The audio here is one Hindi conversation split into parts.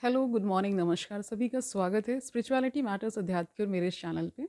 हेलो, गुड मॉर्निंग, नमस्कार। सभी का स्वागत है स्पिरिचुअलिटी मैटर्स अध्यात्म के और मेरे इस चैनल पे।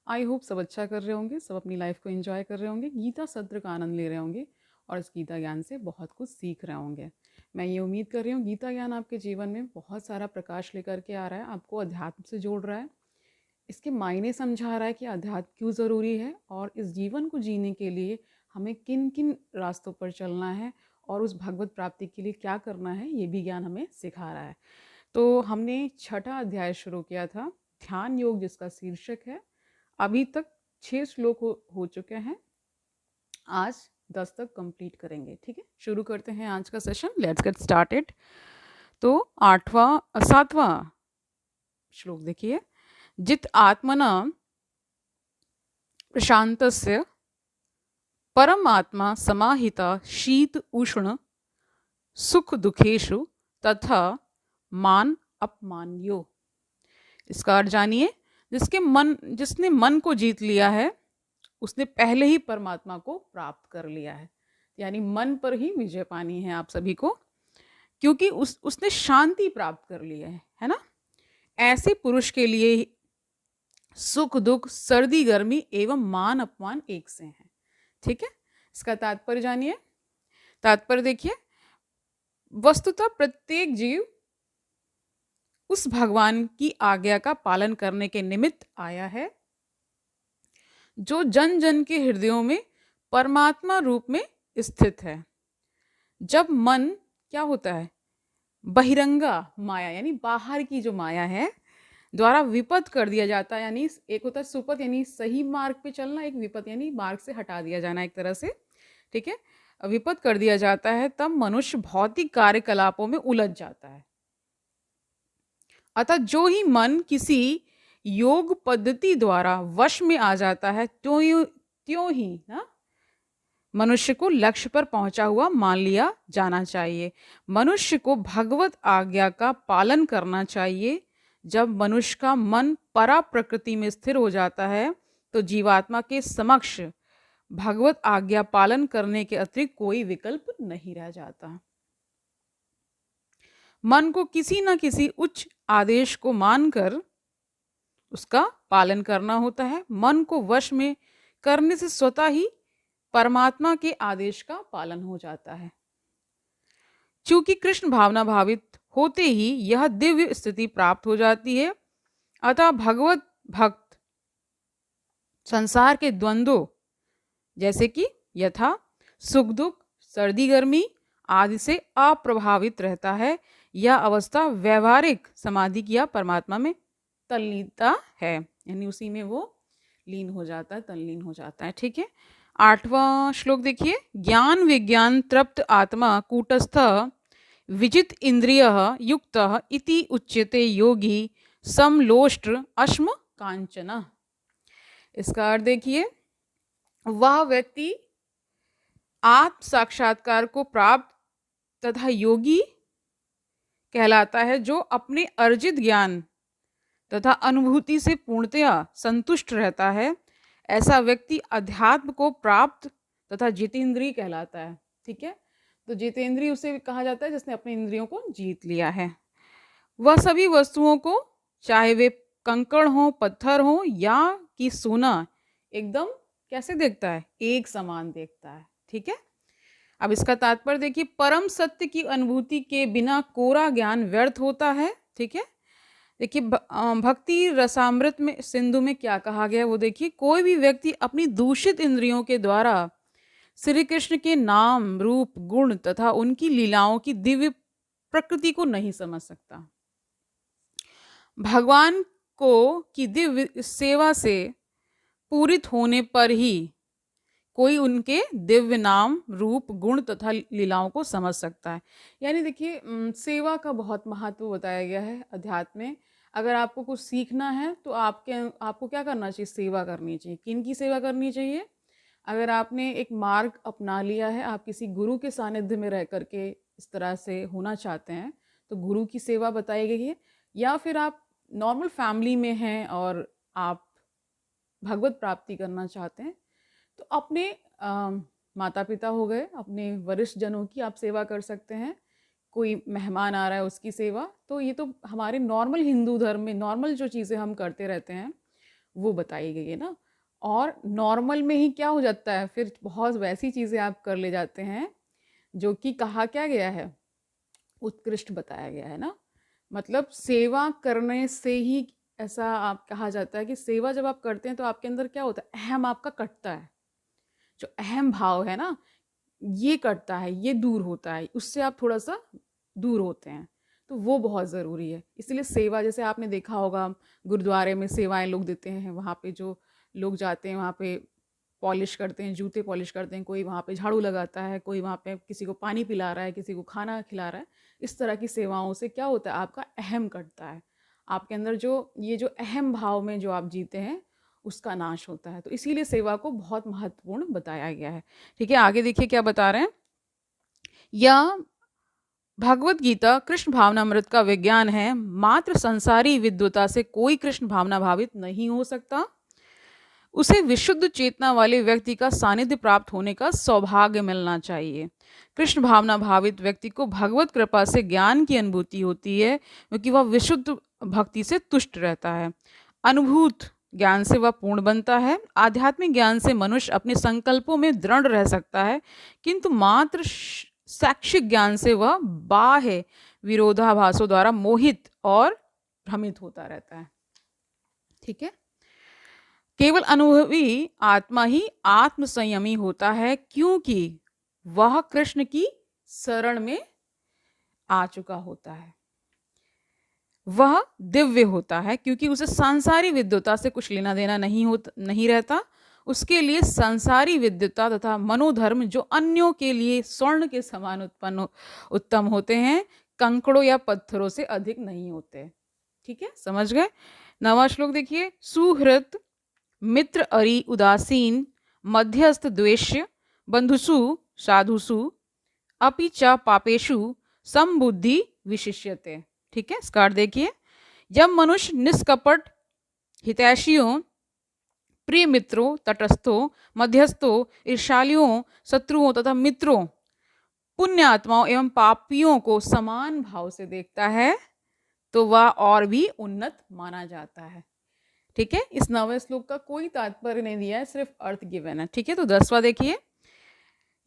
आई होप सब अच्छा कर रहे होंगे, सब अपनी लाइफ को एंजॉय कर रहे होंगे, गीता सत्र का आनंद ले रहे होंगे और इस गीता ज्ञान से बहुत कुछ सीख रहे होंगे। मैं ये उम्मीद कर रही हूँ गीता ज्ञान आपके जीवन में बहुत सारा प्रकाश लेकर के आ रहा है, आपको अध्यात्म से जोड़ रहा है, इसके मायने समझा रहा है कि अध्यात्म क्यों ज़रूरी है और इस जीवन को जीने के लिए हमें किन किन रास्तों पर चलना है और उस भगवत प्राप्ति के लिए क्या करना है, ये भी ज्ञान हमें सिखा रहा है। तो हमने छठा अध्याय शुरू किया था, ध्यान योग, जिसका शीर्षक है। अभी तक 6 श्लोक हो चुके हैं। आज 10 तक कंप्लीट करेंगे। ठीक है, शुरू करते हैं आज का सेशन। Let's get started. तो आठवां सातवां श्लोक देखिए। जित आत्मना प्रशांतस्य परमात्मा समाहिता शीत उष्ण सुख दुखेशु तथा मान अपमान्यो। इसका अर्थ जानिए। जिसने मन को जीत लिया है उसने पहले ही परमात्मा को प्राप्त कर लिया है। यानी मन पर ही विजय पानी है आप सभी को, क्योंकि उसने शांति प्राप्त कर ली है ना। ऐसे पुरुष के लिए सुख दुख सर्दी गर्मी एवं मान अपमान एक से हैं। ठीक है, इसका तात्पर्य जानिए। तात्पर्य देखिए, वस्तुतः प्रत्येक जीव उस भगवान की आज्ञा का पालन करने के निमित्त आया है जो जन जन के हृदयों में परमात्मा रूप में स्थित है। जब मन क्या होता है, बहिरंगा माया यानी बाहर की जो माया है द्वारा विपद कर दिया जाता है, यानी एक होता है सुपथ यानी सही मार्ग पे चलना, एक विपद यानी मार्ग से हटा दिया जाना एक तरह से। ठीक है, विपद कर दिया जाता है तब मनुष्य भौतिक कार्यकलापों में उलझ जाता है। अतः जो ही मन किसी योग पद्धति द्वारा वश में आ जाता है त्यों ही ना मनुष्य को लक्ष्य पर पहुंचा हुआ मान लिया जाना चाहिए। मनुष्य को भगवत आज्ञा का पालन करना चाहिए। जब मनुष्य का मन परा प्रकृति में स्थिर हो जाता है तो जीवात्मा के समक्ष भगवत आज्ञा पालन करने के अतिरिक्त कोई विकल्प नहीं रह जाता। मन को किसी न किसी उच्च आदेश को मानकर उसका पालन करना होता है। मन को वश में करने से स्वतः ही परमात्मा के आदेश का पालन हो जाता है। चूंकि कृष्ण भावना भावित होते ही यह दिव्य स्थिति प्राप्त हो जाती है, अतः भगवत भक्त संसार के द्वंद्वों जैसे कि यथा सुख दुख सर्दी गर्मी आदि से अप्रभावित रहता है। यह अवस्था व्यवहारिक समाधि की या परमात्मा में तल्लीनता है, यानी उसी में वो लीन हो जाता है, तल्लीन हो जाता है। ठीक है, आठवां श्लोक देखिए। ज्ञान विज्ञान तृप्त आत्मा कूटस्थ विजित इंद्रिय युक्त इति उच्यते योगी समलोष्ट्र अश्म कांचन। इसका अर्थ देखिए, वह व्यक्ति आत्म साक्षात्कार को प्राप्त तथा योगी कहलाता है जो अपने अर्जित ज्ञान तथा अनुभूति से पूर्णतया संतुष्ट रहता है। ऐसा व्यक्ति अध्यात्म को प्राप्त तथा जितेंद्रिय कहलाता है। ठीक है, तो जितेंद्रिय उसे कहा जाता है जिसने अपने इंद्रियों को जीत लिया है। वह सभी वस्तुओं को, चाहे वे कंकड़ हो, पत्थर हो या कि सोना, एकदम कैसे देखता है, एक समान देखता है। ठीक है, अब इसका तात्पर्य देखिए। परम सत्य की अनुभूति के बिना कोरा ज्ञान व्यर्थ होता है। ठीक है, देखिए भक्ति रसामृत में सिंधु में क्या कहा गया है वो देखिए। कोई भी व्यक्ति अपनी दूषित इंद्रियों के द्वारा श्री कृष्ण के नाम रूप गुण तथा उनकी लीलाओं की दिव्य प्रकृति को नहीं समझ सकता। भगवान को की दिव्य सेवा से पूरित होने पर ही कोई उनके दिव्य नाम रूप गुण तथा लीलाओं को समझ सकता है। यानी देखिए, सेवा का बहुत महत्व बताया गया है अध्यात्म में। अगर आपको कुछ सीखना है तो आपको क्या करना चाहिए, सेवा करनी चाहिए। किन की सेवा करनी चाहिए? अगर आपने एक मार्ग अपना लिया है, आप किसी गुरु के सानिध्य में रह करके इस तरह से होना चाहते हैं तो गुरु की सेवा बताई गई है। या फिर आप नॉर्मल फैमिली में हैं और आप भगवत प्राप्ति करना चाहते हैं तो अपने माता पिता हो गए, अपने वरिष्ठ जनों की आप सेवा कर सकते हैं। कोई मेहमान आ रहा है उसकी सेवा, तो ये तो हमारे नॉर्मल हिंदू धर्म में नॉर्मल जो चीज़ें हम करते रहते हैं वो बताई गई है ना। और नॉर्मल में ही क्या हो जाता है, फिर बहुत वैसी चीज़ें आप कर ले जाते हैं जो कि कहा क्या गया है, उत्कृष्ट बताया गया है ना। मतलब सेवा करने से ही ऐसा आप कहा जाता है कि सेवा जब आप करते हैं तो आपके अंदर क्या होता है, अहम आपका कटता है। जो अहम भाव है ना, ये कटता है, ये दूर होता है, उससे आप थोड़ा सा दूर होते हैं। तो वो बहुत ज़रूरी है। इसलिए सेवा, जैसे आपने देखा होगा गुरुद्वारे में सेवाएं लोग देते हैं, वहाँ पे जो लोग जाते हैं वहाँ पे पॉलिश करते हैं, जूते पॉलिश करते हैं, कोई वहाँ पे झाड़ू लगाता है, कोई वहाँ पे किसी को पानी पिला रहा है, किसी को खाना खिला रहा है। इस तरह की सेवाओं से क्या होता है, आपका अहम कटता है। आपके अंदर जो ये जो अहम भाव में जो आप जीते हैं उसका नाश होता है। तो इसीलिए सेवा को बहुत महत्वपूर्ण बताया गया है। ठीक है, आगे देखिए क्या बता रहे हैं। या भगवत गीता कृष्ण भावनामृत का विज्ञान है। मात्र संसारी विद्वता से कोई कृष्ण भावना भावित नहीं हो सकता। उसे विशुद्ध चेतना वाले व्यक्ति का सानिध्य प्राप्त होने का सौभाग्य मिलना चाहिए। कृष्ण भावना भावित व्यक्ति को भगवत कृपा से ज्ञान की अनुभूति होती है, क्योंकि वह विशुद्ध भक्ति से तुष्ट रहता है। अनुभूत ज्ञान से वह पूर्ण बनता है। आध्यात्मिक ज्ञान से मनुष्य अपने संकल्पों में दृढ़ रह सकता है, किंतु मात्र शैक्षिक ज्ञान से वह बाह्य विरोधाभासों द्वारा मोहित और भ्रमित होता रहता है। ठीक है, केवल अनुभवी आत्मा ही आत्म संयमी होता है, क्योंकि वह कृष्ण की शरण में आ चुका होता है। वह दिव्य होता है, क्योंकि उसे सांसारी विद्वता से कुछ लेना देना नहीं रहता। उसके लिए सांसारी विद्वता तथा मनोधर्म जो अन्यों के लिए स्वर्ण के समान उत्तम होते हैं, कंकड़ों या पत्थरों से अधिक नहीं होते। ठीक है, समझ गए। 9वां श्लोक देखिए। सुहृत मित्र अरि उदासीन मध्यस्थ द्वेष्य बंधुसु साधुसु अपि च पापेषु समबुद्धि विशिष्यते। ठीक है, इसका अर्थ देखिए। जब मनुष्य निष्कपट हितैषियों, प्रिय मित्रों, तटस्थों, मध्यस्थों, ईर्ष्यालुओं, शत्रुओं तथा मित्रों, पुण्य आत्माओं एवं पापियों को समान भाव से देखता है, तो वह और भी उन्नत माना जाता है। ठीक है, इस 9वें श्लोक का कोई तात्पर्य नहीं दिया है, सिर्फ अर्थ गिवन है। ठीक है, तो 10वां देखिए।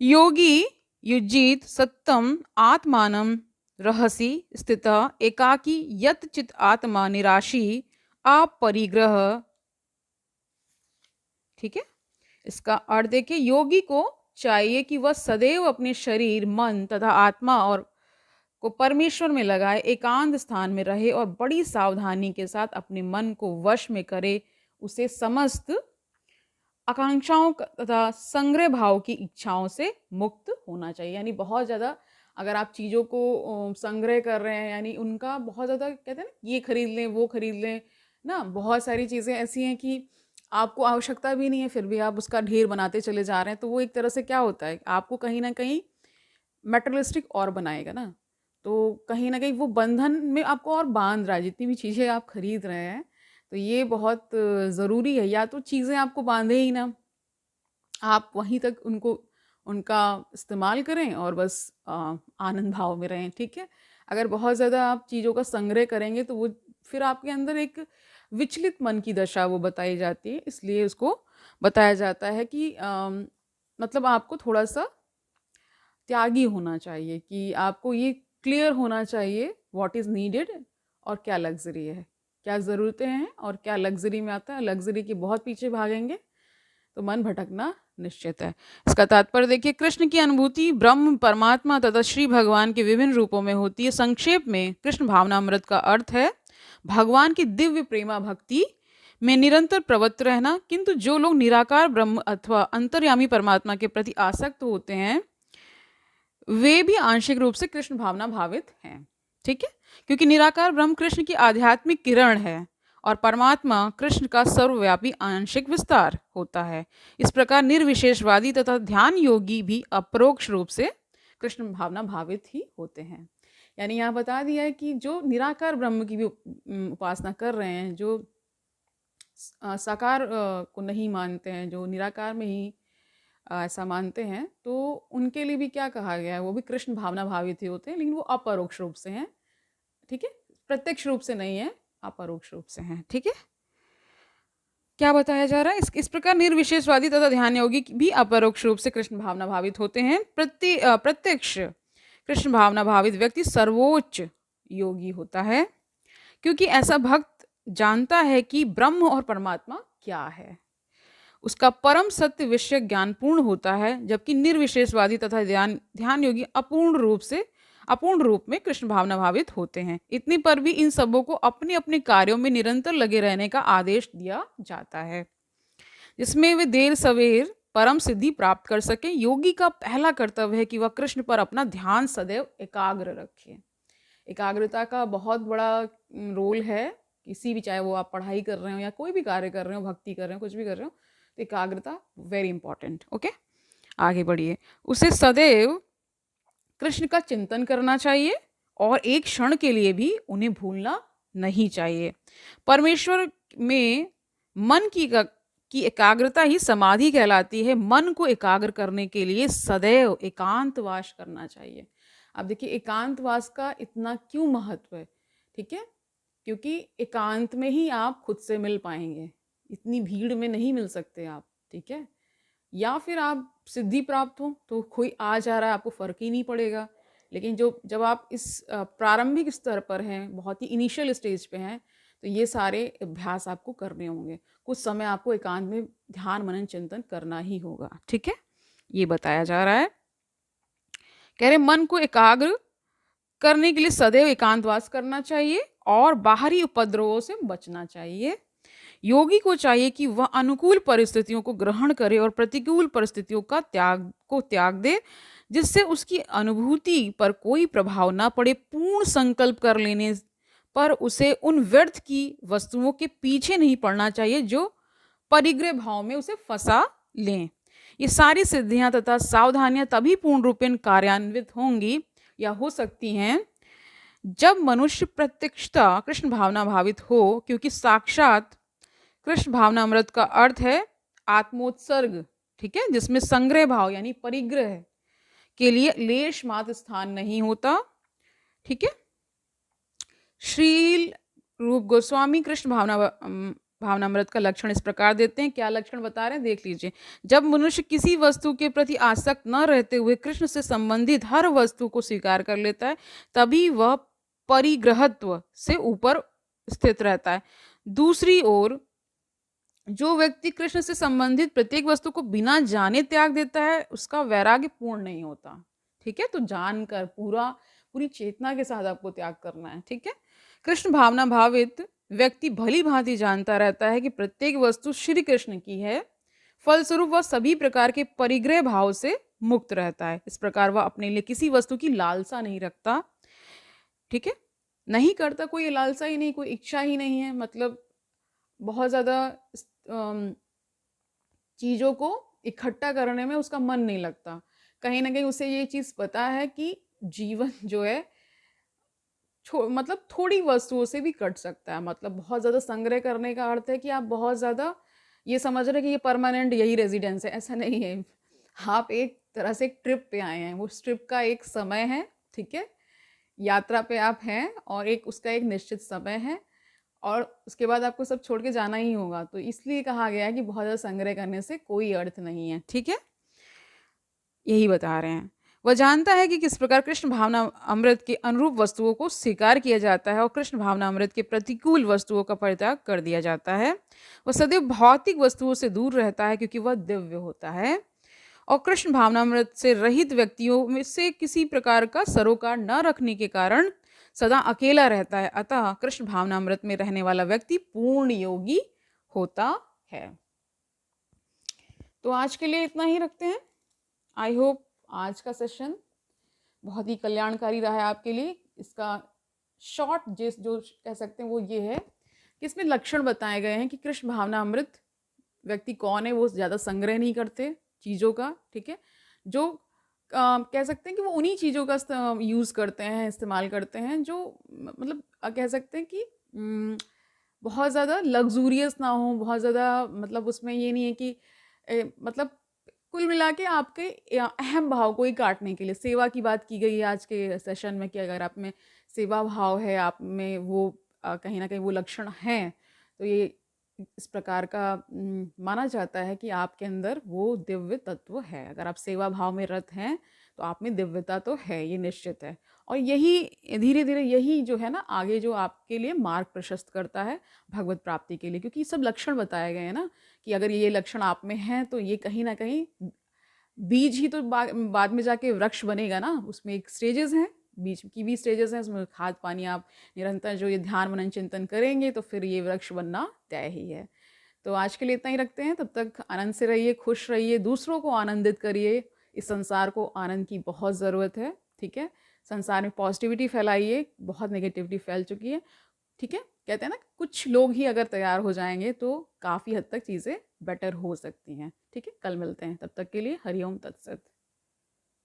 योगी युजित सत्तम आत्मानं रहसि स्थितः एकाकी यत चित आत्मा निराशी अपरिग्रह। ठीक है, इसका अर्थ देखिए। योगी को चाहिए कि वह सदैव अपने शरीर, मन तथा आत्मा और को परमेश्वर में लगाए, एकांत स्थान में रहे और बड़ी सावधानी के साथ अपने मन को वश में करे। उसे समस्त आकांक्षाओं तथा संग्रह भाव की इच्छाओं से मुक्त होना चाहिए। यानी बहुत ज़्यादा अगर आप चीज़ों को संग्रह कर रहे हैं, यानी उनका बहुत ज़्यादा कहते हैं ना, ये खरीद लें वो खरीद लें ना, बहुत सारी चीज़ें ऐसी हैं कि आपको आवश्यकता भी नहीं है, फिर भी आप उसका ढेर बनाते चले जा रहे हैं, तो वो एक तरह से क्या होता है, आपको कहीं ना कहीं मेटरलिस्टिक और बनाएगा ना। तो कहीं ना कहीं वो बंधन में आपको और बांध रहा है। जितनी भी चीज़ें आप खरीद रहे हैं, तो ये बहुत ज़रूरी है। या तो चीज़ें आपको बांधे ही ना, आप वहीं तक उनका इस्तेमाल करें और बस आनंद भाव में रहें। ठीक है, अगर बहुत ज़्यादा आप चीज़ों का संग्रह करेंगे तो वो फिर आपके अंदर एक विचलित मन की दशा वो बताई जाती है। इसलिए उसको बताया जाता है कि मतलब आपको थोड़ा सा त्यागी होना चाहिए, कि आपको ये क्लियर होना चाहिए व्हाट इज़ नीडेड और क्या लग्जरी है, क्या ज़रूरतें हैं और क्या लग्जरी में आता है। लग्जरी के बहुत पीछे भागेंगे तो मन भटकना निश्चित है। इसका तात्पर्य देखिए। कृष्ण की अनुभूति ब्रह्म, परमात्मा तथा श्री भगवान के विभिन्न रूपों में होती है। संक्षेप में कृष्ण भावनामृत का अर्थ है भगवान की दिव्य प्रेमा भक्ति में निरंतर प्रवृत्त रहना। किंतु जो लोग निराकार ब्रह्म अथवा अंतर्यामी परमात्मा के प्रति आसक्त होते हैं, वे भी आंशिक रूप से कृष्ण भावना भावित हैं। ठीक है, क्योंकि निराकार ब्रह्म कृष्ण की आध्यात्मिक किरण है और परमात्मा कृष्ण का सर्वव्यापी आंशिक विस्तार होता है। इस प्रकार निर्विशेषवादी तथा ध्यान योगी भी अपरोक्ष रूप से कृष्ण भावना भावित ही होते हैं। यानी यहाँ बता दिया है कि जो निराकार ब्रह्म की भी उपासना कर रहे हैं, जो साकार को नहीं मानते हैं, जो निराकार में ही ऐसा मानते हैं, तो उनके लिए भी क्या कहा गया है, वो भी कृष्ण भावना भावित ही होते हैं, लेकिन वो अपरोक्ष रूप से हैं, ठीक है, प्रत्यक्ष रूप से नहीं है, अपरोक्ष रूप से हैं, ठीक है। क्या बताया जा रहा है, इस प्रकार निर्विशेषवादी तथा ध्यान योगी भी अपरोक्ष रूप से कृष्ण भावना भावित होते हैं। प्रत्यक्ष कृष्ण भावना भावित व्यक्ति सर्वोच्च योगी होता है, क्योंकि ऐसा भक्त जानता है कि ब्रह्म और परमात्मा क्या है, उसका परम सत्य विषय ज्ञानपूर्ण होता है, जबकि निर्विशेषवादी तथा ध्यान योगी अपूर्ण रूप में कृष्ण भावना भावित होते हैं। इतने पर भी इन सबों को अपने अपने कार्यों में निरंतर लगे रहने का आदेश दिया जाता है, जिसमें वे देर सवेर परम सिद्धि प्राप्त कर सकें। योगी का पहला कर्तव्य है कि वह कृष्ण पर अपना ध्यान सदैव एकाग्र रखे। एकाग्रता का बहुत बड़ा रोल है, किसी भी, चाहे वो आप पढ़ाई कर रहे हो या कोई भी कार्य कर रहे हो, भक्ति कर रहे हो, कुछ भी कर रहे हो, तो एकाग्रता वेरी इंपॉर्टेंट। ओके, आगे बढ़िए। उसे सदैव कृष्ण का चिंतन करना चाहिए और एक क्षण के लिए भी उन्हें भूलना नहीं चाहिए। परमेश्वर में मन की एकाग्रता ही समाधि कहलाती है। मन को एकाग्र करने के लिए सदैव एकांतवास करना चाहिए। अब देखिए एकांतवास का इतना क्यों महत्व है, ठीक है, क्योंकि एकांत में ही आप खुद से मिल पाएंगे, इतनी भीड़ में नहीं मिल सकते आप, ठीक है। या फिर आप सिद्धि प्राप्त हो तो कोई आ जा रहा है, आपको फर्क ही नहीं पड़ेगा। लेकिन जब आप इस प्रारंभिक स्तर पर हैं, बहुत ही इनिशियल स्टेज पे हैं, तो ये सारे अभ्यास आपको करने होंगे। कुछ समय आपको एकांत में ध्यान मनन चिंतन करना ही होगा, ठीक है, ये बताया जा रहा है। कह रहे मन को एकाग्र करने के लिए सदैव एकांतवास करना चाहिए और बाहरी उपद्रवों से बचना चाहिए। योगी को चाहिए कि वह अनुकूल परिस्थितियों को ग्रहण करे और प्रतिकूल परिस्थितियों का त्याग दे, जिससे उसकी अनुभूति पर कोई प्रभाव ना पड़े। पूर्ण संकल्प कर लेने पर उसे उन व्यर्थ की वस्तुओं के पीछे नहीं पड़ना चाहिए जो परिग्रह भाव में उसे फंसा लें। ये सारी सिद्धियां तथा सावधानियां तभी पूर्ण रूपेण कार्यान्वित होंगी या हो सकती हैं जब मनुष्य प्रत्यक्षता कृष्ण भावना भावित हो, क्योंकि साक्षात कृष्ण भावना अमृत का अर्थ है आत्मोत्सर्ग, ठीक है, जिसमें संग्रह भाव यानी परिग्रह के लिए लेश मात्र स्थान नहीं होता, ठीक है। श्रील रूप गोस्वामी कृष्ण भावनामृत का लक्षण इस प्रकार देते हैं। क्या लक्षण बता रहे हैं, देख लीजिए। जब मनुष्य किसी वस्तु के प्रति आसक्त न रहते हुए कृष्ण से संबंधित हर वस्तु को स्वीकार कर लेता है, तभी वह परिग्रहत्व से ऊपर स्थित रहता है। दूसरी ओर जो व्यक्ति कृष्ण से संबंधित प्रत्येक वस्तु को बिना जाने त्याग देता है, उसका वैराग्य पूर्ण नहीं होता, ठीक है। तो जानकर पूरी चेतना के साथ आपको त्याग करना है, ठीक है। कृष्ण भावना भावित व्यक्ति भली भांति जानता रहता है कि प्रत्येक वस्तु श्री कृष्ण की है, फलस्वरूप वह सभी प्रकार के परिग्रह भाव से मुक्त रहता है। इस प्रकार वह अपने लिए किसी वस्तु की लालसा नहीं रखता, ठीक है, नहीं करता, कोई लालसा ही नहीं, कोई इच्छा ही नहीं है, मतलब बहुत ज़्यादा चीज़ों को इकट्ठा करने में उसका मन नहीं लगता। कहीं ना कहीं उसे ये चीज़ पता है कि जीवन जो है मतलब थोड़ी वस्तुओं से भी कट सकता है। मतलब बहुत ज़्यादा संग्रह करने का अर्थ है कि आप बहुत ज़्यादा ये समझ रहे हैं कि ये परमानेंट यही रेजिडेंस है, ऐसा नहीं है। आप एक तरह से एक ट्रिप पे आए हैं, वो ट्रिप का एक समय है, ठीक है, यात्रा पे आप हैं और एक उसका एक निश्चित समय है और उसके बाद आपको सब छोड़ के जाना ही होगा। तो इसलिए कहा गया है कि बहुत ज़्यादा संग्रह करने से कोई अर्थ नहीं है, ठीक है, यही बता रहे हैं। वह जानता है कि किस प्रकार कृष्ण भावना अमृत के अनुरूप वस्तुओं को स्वीकार किया जाता है और कृष्ण भावना अमृत के प्रतिकूल वस्तुओं का परित्याग कर दिया जाता है। वह सदैव भौतिक वस्तुओं से दूर रहता है क्योंकि वह दिव्य होता है और कृष्ण भावनामृत से रहित व्यक्तियों में से किसी प्रकार का सरोकार न रखने के कारण सदा अकेला रहता है। अतः कृष्ण भावनामृत में रहने वाला व्यक्ति पूर्ण योगी होता है। तो आज के लिए इतना ही रखते हैं। आई होप आज का सेशन बहुत ही कल्याणकारी रहा है आपके लिए। इसका शॉर्ट जो कह सकते हैं वो ये है कि इसमें लक्षण बताए गए हैं कि कृष्ण भावना अमृत व्यक्ति कौन है। वो ज़्यादा संग्रह नहीं करते चीज़ों का, ठीक है, जो कह सकते हैं कि वो उन्हीं चीज़ों का यूज़ करते हैं, इस्तेमाल करते हैं जो मतलब कह सकते हैं कि बहुत ज़्यादा लग्जूरियस ना हो, बहुत ज़्यादा मतलब उसमें ये नहीं है कि मतलब कुल मिला के आपके अहम भाव को ही काटने के लिए सेवा की बात की गई है आज के सेशन में कि अगर आप में सेवा भाव है, आप में वो कहीं न कहीं वो लक्षण हैं, तो ये इस प्रकार का माना जाता है कि आपके अंदर वो दिव्य तत्व है। अगर आप सेवा भाव में रत हैं, तो आप में दिव्यता तो है, ये निश्चित है। और यही धीरे-धीरे यही जो है ना आगे जो आपके लिए मार्ग प्रशस्त करता है भगवत प्राप्ति के लिए, क्योंकि सब लक्षण बताए गए हैं ना कि अगर ये लक्षण आप में हैं तो ये कहीं न कहीं बीज ही तो बाद में जाके वृक्ष बनेगा ना, उसमें एक स्टेजेस हैं, बीज की भी स्टेजेस हैं, उसमें खाद पानी आप निरंतर जो ये ध्यान मनन चिंतन करेंगे तो फिर ये वृक्ष बनना तय ही है। तो आज के लिए इतना ही रखते हैं, तब तक आनंद से रहिए, खुश रहिए, दूसरों को आनंदित करिए। इस संसार को आनंद की बहुत ज़रूरत है, ठीक है? संसार में पॉजिटिविटी फैलाइए, बहुत नेगेटिविटी फैल चुकी है, ठीक है? कहते हैं ना कुछ लोग ही अगर तैयार हो जाएंगे तो काफ़ी हद तक चीज़ें बेटर हो सकती हैं, ठीक है? कल मिलते हैं, तब तक के लिए हरि ओम तत्सत।